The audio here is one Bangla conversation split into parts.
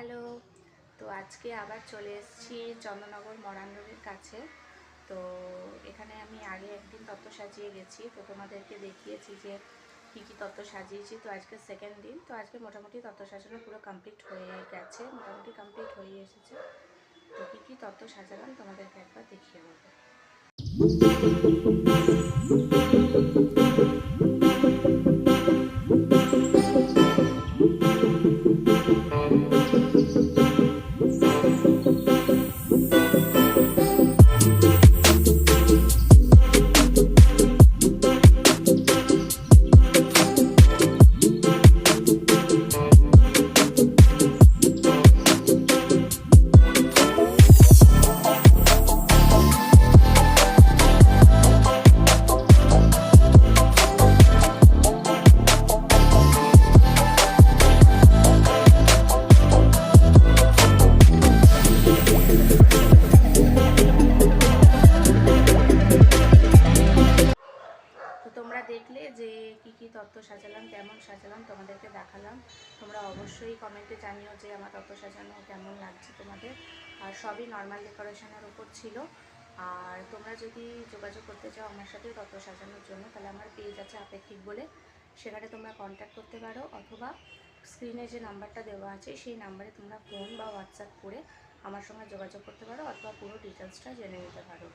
হ্যালো। তো আজকে আবার চলে এসেছি চন্দননগর মরান রোডের কাছে। তো এখানে আমি আগে একদিন তত্ত্ব সাজিয়ে গেছি, তো তোমাদেরকে দেখিয়েছি যে কী কী তত্ত্ব সাজিয়েছি। তো আজকে সেকেন্ড দিন, তো আজকে মোটামুটি তত্ত্ব সাজানো পুরো কমপ্লিট হয়ে গেছে, মোটামুটি কমপ্লিট হয়ে এসেছে। তো কী কী তত্ত্ব সাজালাম তোমাদেরকে একবার দেখিয়ে দেবো। তোমরা দেখলে যে কি কি তত্ত্ব সাজালাম, কেমন সাজালাম, তোমাদেরকে দেখালাম। তোমরা অবশ্যই কমেন্টে জানিও যে আমার তত্ত্ব সাজানো কেমন লাগছে তোমাদের। আর সবই নর্মাল ডেকোরেশনের উপর ছিল। আর তোমরা যদি যোগাযোগ করতে চাও আমার সাথে তত্ত্ব সাজানোর জন্য, তাহলে আমার পেজ আছে আপেক্ষিক বলে, সেখানে তোমরা কন্ট্যাক্ট করতে পারো, অথবা স্ক্রিনে যে নাম্বারটা দেওয়া আছে সেই নাম্বারে তোমরা ফোন বা হোয়াটসঅ্যাপ করে আমার সঙ্গে যোগাযোগ করতে পারো, অথবা পুরো ডিটেলসটা জেনে নিতে পারো।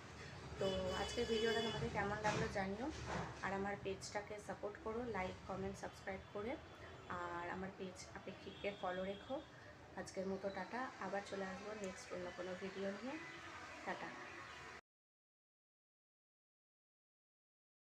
তো আজকের ভিডিওটা তোমাদের কেমন লাগলো জানিও। আর আমার পেজটাকে সাপোর্ট করো, লাইক কমেন্ট সাবস্ক্রাইব করে। আর আমার পেজ আপেক্ষিককে ফলো রেখো। আজকের মতো টাটা, আবার চলে আসবো নেক্সট অন্য কোনো ভিডিও নিয়ে। টাটা।